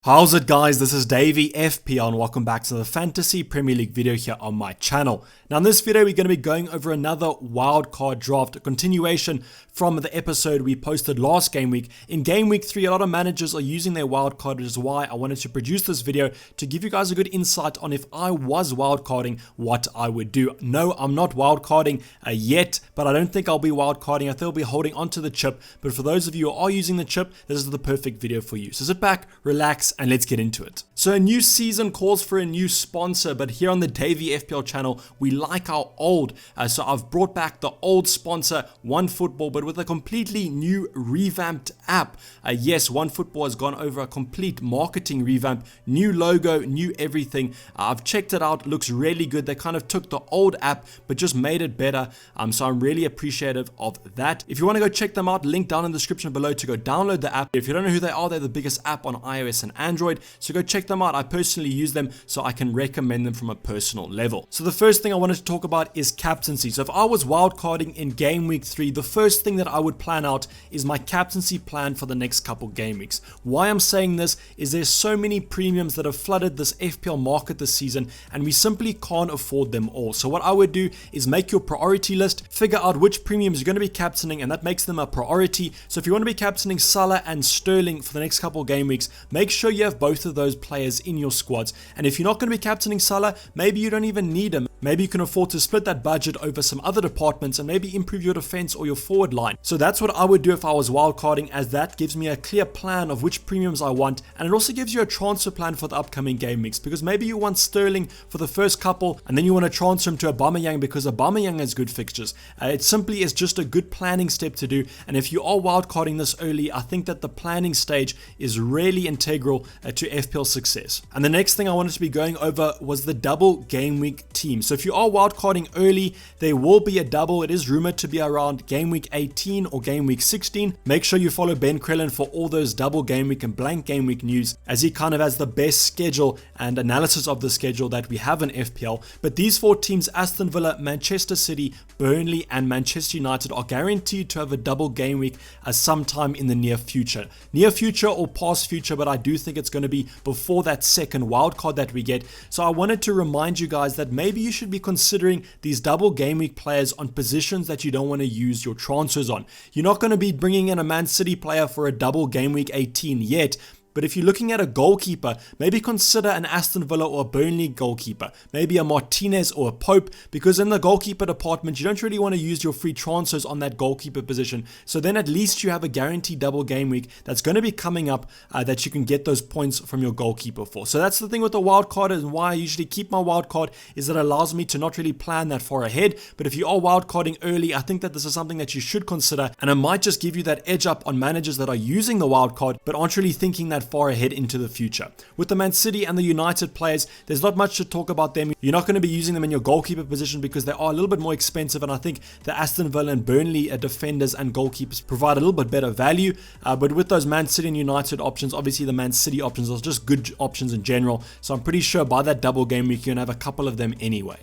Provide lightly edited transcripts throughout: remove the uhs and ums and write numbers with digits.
How's it guys, this is Dayvy FPL and welcome back to the Fantasy Premier League video here on my channel. Now in this video we're going to be going over another wildcard draft, a continuation from the episode we posted last game week. In game week 3 a lot of managers are using their wildcard, which is why I wanted to produce this video to give you guys a good insight on if I was wildcarding what I would do. No, I'm not wildcarding yet, but I don't think I'll be wildcarding. I think I'll be holding onto the chip, but for those of you who are using the chip, this is the perfect video for you. So sit back, relax, and let's get into it. So a new season calls for a new sponsor, but here on the Dayvy FPL channel, we like our old. So I've brought back the old sponsor, OneFootball, but with a completely new revamped app. Yes, OneFootball has gone over a complete marketing revamp, new logo, new everything. I've checked it out, looks really good. They kind of took the old app, but just made it better. So I'm really appreciative of that. If you want to go check them out, link down in the description below to go download the app. If you don't know who they are, they're the biggest app on iOS and Android, so go check them out. I personally use them, so I can recommend them from a personal level. So the first thing I wanted to talk about is captaincy. So if I was wildcarding in game week 3, the first thing that I would plan out is my captaincy plan for the next couple game weeks. Why I'm saying this is there's so many premiums that have flooded this FPL market this season, and we simply can't afford them all. So what I would do is make your priority list, figure out which premiums you're going to be captaining, and that makes them a priority. So if you want to be captaining Salah and Sterling for the next couple game weeks, make sure you have both of those players in your squads. And if you're not going to be captaining Salah, maybe you don't even need him. Maybe you can afford to split that budget over some other departments and maybe improve your defense or your forward line. So that's what I would do if I was wildcarding, as that gives me a clear plan of which premiums I want, and it also gives you a transfer plan for the upcoming game weeks, because maybe you want Sterling for the first couple and then you want to transfer him to Aubameyang because Aubameyang has good fixtures. It simply is just a good planning step to do, and if you are wildcarding this early, I think that the planning stage is really integral to FPL success. And the next thing I wanted to be going over was the double game week team. So if you are wildcarding early, there will be a double. It is rumored to be around game week 18 or game week 16. Make sure you follow Ben Krellin for all those double game week and blank game week news, as he kind of has the best schedule and analysis of the schedule that we have in FPL. But these 4 teams, Aston Villa, Manchester City, Burnley and Manchester United, are guaranteed to have a double game week sometime in the near future. Near future or past future, but I do think it's going to be before that second wildcard that we get. So I wanted to remind you guys that maybe you should be considering these double game week players on positions that you don't want to use your transfers on. You're not going to be bringing in a Man City player for a double game week 18 yet. But if you're looking at a goalkeeper, maybe consider an Aston Villa or a Burnley goalkeeper, maybe a Martinez or a Pope, because in the goalkeeper department, you don't really want to use your free transfers on that goalkeeper position. So then at least you have a guaranteed double game week that's going to be coming up that you can get those points from your goalkeeper for. So that's the thing with the wildcard, and why I usually keep my wildcard is that it allows me to not really plan that far ahead. But if you are wildcarding early, I think that this is something that you should consider, and it might just give you that edge up on managers that are using the wildcard but aren't really thinking that far ahead into the future. With the Man City and the United players, there's not much to talk about them. You're not going to be using them in your goalkeeper position because they are a little bit more expensive, and I think the Aston Villa and Burnley defenders and goalkeepers provide a little bit better value. But with those Man City and United options, obviously the Man City options are just good options in general, so I'm pretty sure by that double game week you're going to have a couple of them anyway.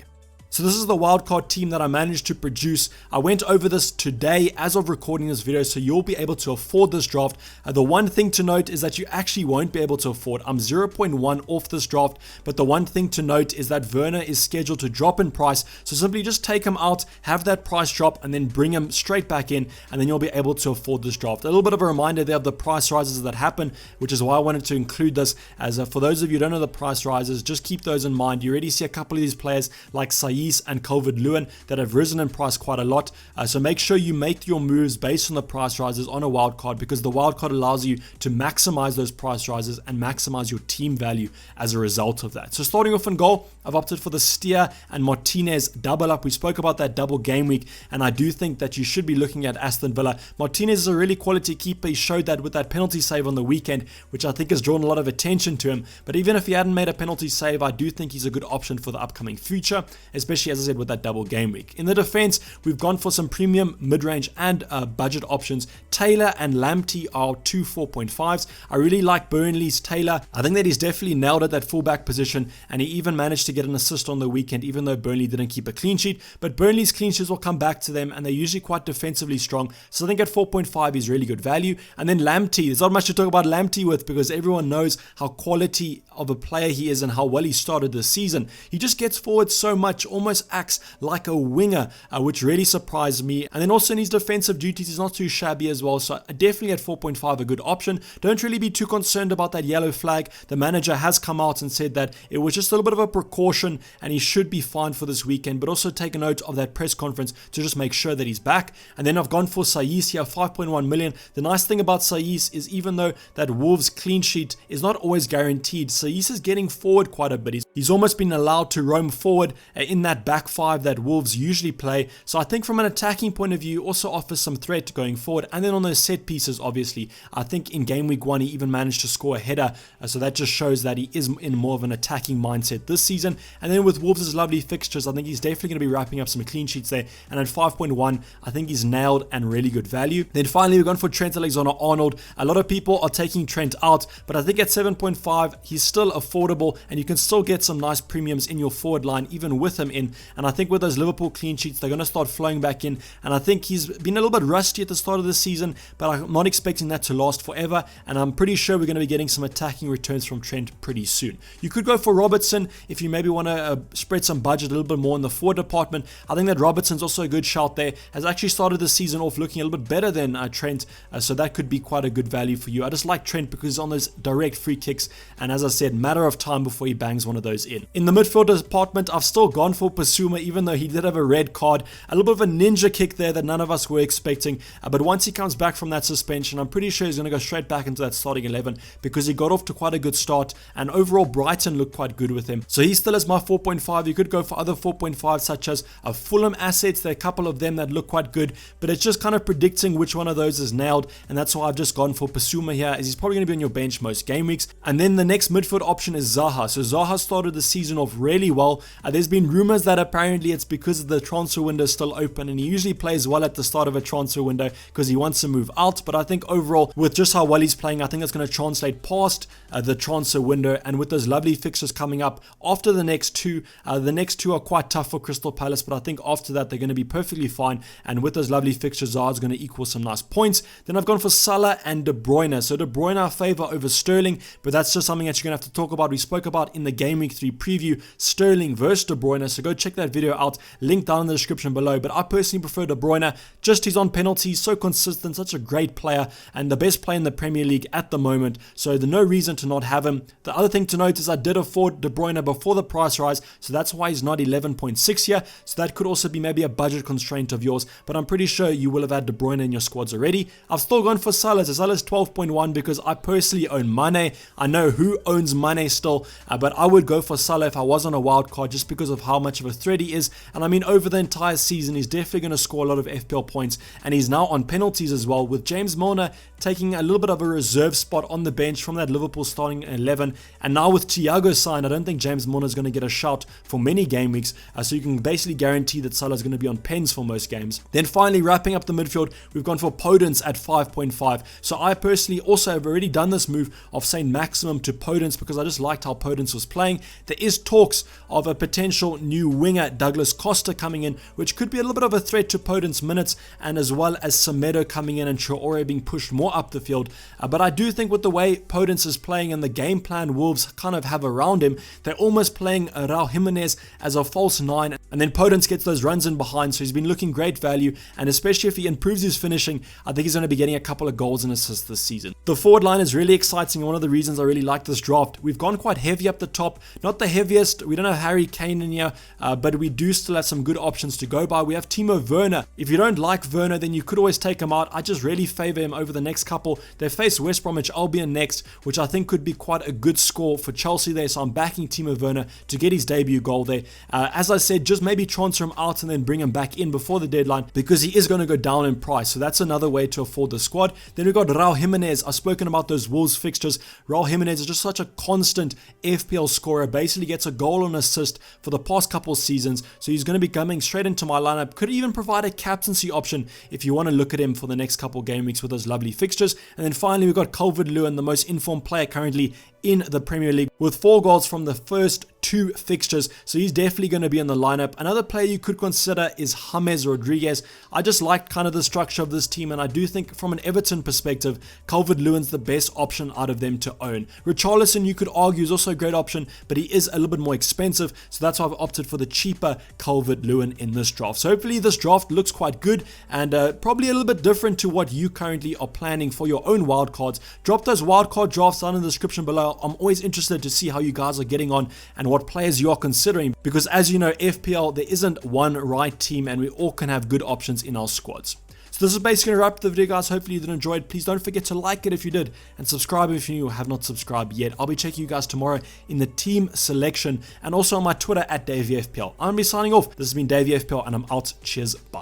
So this is the wildcard team that I managed to produce. I went over this today as of recording this video, so you'll be able to afford this draft. The one thing to note is that you actually won't be able to afford. I'm 0.1 off this draft, but the one thing to note is that Werner is scheduled to drop in price. So simply just take him out, have that price drop, and then bring him straight back in, and then you'll be able to afford this draft. A little bit of a reminder there of the price rises that happen, which is why I wanted to include this, as for those of you who don't know the price rises, just keep those in mind. You already see a couple of these players like Saïs and Calvert-Lewin that have risen in price quite a lot. So make sure you make your moves based on the price rises on a wildcard, because the wildcard allows you to maximize those price rises and maximize your team value as a result of that. So starting off in goal, I've opted for the Steer and Martinez double up. We spoke about that double game week, and I do think that you should be looking at Aston Villa. Martinez is a really quality keeper. He showed that with that penalty save on the weekend, which I think has drawn a lot of attention to him. But even if he hadn't made a penalty save, I do think he's a good option for the upcoming future, especially especially as I said with that double game week. In the defense, we've gone for some premium, mid-range and budget options. Taylor and Lamptey are two 4.5s. I really like Burnley's Taylor. I think that he's definitely nailed at that fullback position, and he even managed to get an assist on the weekend, even though Burnley didn't keep a clean sheet. But Burnley's clean sheets will come back to them, and they're usually quite defensively strong. So I think at 4.5 is really good value. And then Lamptey, there's not much to talk about Lamptey with because everyone knows how quality of a player he is and how well he started this season. He just gets forward so much, almost acts like a winger, which really surprised me. And then also in his defensive duties, he's not too shabby as well. So definitely at 4.5 a good option. Don't really be too concerned about that yellow flag. The manager has come out and said that it was just a little bit of a precaution and he should be fine for this weekend, but also take a note of that press conference to just make sure that he's back. And then I've gone for Saiss here, 5.1 million. The nice thing about Saiss is even though that Wolves clean sheet is not always guaranteed, Saiss is getting forward quite a bit. He's almost been allowed to roam forward in that back five that Wolves usually play. So I think from an attacking point of view, also offers some threat going forward. And then on those set pieces, obviously, I think in game week 1, he even managed to score a header. So that just shows that he is in more of an attacking mindset this season. And then with Wolves' lovely fixtures, I think he's definitely going to be wrapping up some clean sheets there. And at 5.1, I think he's nailed and really good value. Then finally, we've gone for Trent Alexander-Arnold. A lot of people are taking Trent out, but I think at 7.5, he's still affordable and you can still get some nice premiums in your forward line even with him in. And I think with those Liverpool clean sheets, they're going to start flowing back in. And I think he's been a little bit rusty at the start of the season, but I'm not expecting that to last forever. And I'm pretty sure we're going to be getting some attacking returns from Trent pretty soon. You could go for Robertson if you maybe want to spread some budget a little bit more in the forward department. I think that Robertson's also a good shout there. Has actually started the season off looking a little bit better than Trent, so that could be quite a good value for you. I just like Trent because he's on those direct free kicks, and as I said, matter of time before he bangs one of those in. In the midfield department, I've still gone for Basuma, even though he did have a red card. A little bit of a ninja kick there that none of us were expecting, but once he comes back from that suspension, I'm pretty sure he's going to go straight back into that starting 11 because he got off to quite a good start, and overall Brighton looked quite good with him. So he still is my 4.5. You could go for other 4.5 such as Fulham assets. There are a couple of them that look quite good, but it's just kind of predicting which one of those is nailed, and that's why I've just gone for Basuma here, as he's probably going to be on your bench most game weeks. And then the next midfield option is Zaha. So Zaha started the season off really well. There's been rumors that apparently it's because the transfer window is still open, and he usually plays well at the start of a transfer window because he wants to move out. But I think overall, with just how well he's playing, I think that's going to translate past the transfer window. And with those lovely fixtures coming up after the next two are quite tough for Crystal Palace, but I think after that they're going to be perfectly fine. And with those lovely fixtures, Zaha's going to equal some nice points. Then I've gone for Salah and De Bruyne. So De Bruyne I favor over Sterling, but that's just something that you're going to have to talk about. We spoke about in the Game Week 3 preview, Sterling versus De Bruyne, so go check that video out, link down in the description below. But I personally prefer De Bruyne, just he's on penalties, so consistent, such a great player, and the best player in the Premier League at the moment, so there's no reason to not have him. The other thing to note is I did afford De Bruyne before the price rise, so that's why he's not 11.6 here, so that could also be maybe a budget constraint of yours, but I'm pretty sure you will have had De Bruyne in your squads already. I've still gone for Salah. So Salah's 12.1 because I personally own Mane. I know who owns Mane still, but I would go for Salah if I was on a wild card just because of how much of a threat he is. And I mean, over the entire season, he's definitely going to score a lot of FPL points, and he's now on penalties as well, with James Milner taking a little bit of a reserve spot on the bench from that Liverpool starting 11. And now with Thiago signed, I don't think James Milner is going to get a shout for many game weeks, so you can basically guarantee that Salah is going to be on pens for most games. Then finally, wrapping up the midfield, we've gone for Podence at 5.5. So I personally also have already done this move of saying maximum to Podence because I just liked how Podence was playing. There is talks of a potential new winger, Douglas Costa, coming in, which could be a little bit of a threat to Podence minutes, and as well as Semedo coming in and Traore being pushed more up the field. But I do think with the way Podence is playing and the game plan Wolves kind of have around him, they're almost playing Raul Jimenez as a false 9, and then Podence gets those runs in behind, so he's been looking great value, and especially if he improves his finishing, I think he's going to be getting a couple of goals and assists this season. The forward line is really exciting, and one of the reasons I really like this draft. We've gone quite heavy up the top, not the heaviest. We don't have Harry Kane in here, but we do still have some good options to go by. We have Timo Werner. If you don't like Werner, then you could always take him out. I just really favor him over the next next couple. They face West Bromwich Albion next, which I think could be quite a good score for Chelsea there, so I'm backing Timo Werner to get his debut goal there. As I said, just maybe transfer him out and then bring him back in before the deadline, because he is going to go down in price, so that's another way to afford the squad. Then we've got Raul Jimenez. I've spoken about those Wolves fixtures. Raul Jimenez is just such a constant FPL scorer, basically gets a goal and assist for the past couple seasons, so he's going to be coming straight into my lineup. Could even provide a captaincy option if you want to look at him for the next couple game weeks with those lovely fixtures. And then finally, we've got Calvert-Lewin, the most informed player currently in the Premier League, with 4 goals from the first 2 fixtures, so he's definitely going to be in the lineup. Another player you could consider is James Rodriguez. I just like kind of the structure of this team, and I do think from an Everton perspective, Calvert-Lewin's the best option out of them to own. Richarlison, you could argue, is also a great option, but he is a little bit more expensive, so that's why I've opted for the cheaper Calvert-Lewin in this draft. So hopefully this draft looks quite good, and probably a little bit different to what you currently are planning for your own wildcards. Drop those wildcard drafts down in the description below. I'm always interested to see how you guys are getting on and what players you are considering, because as you know, FPL, there isn't one right team and we all can have good options in our squads. So this is basically going to wrap up the video, guys. Hopefully you did enjoy it. Please don't forget to like it if you did, and subscribe if you have not subscribed yet. I'll be checking you guys tomorrow in the team selection and also on my Twitter at DayvyFPL. I'm going to be signing off. This has been DayvyFPL and I'm out. Cheers. Bye.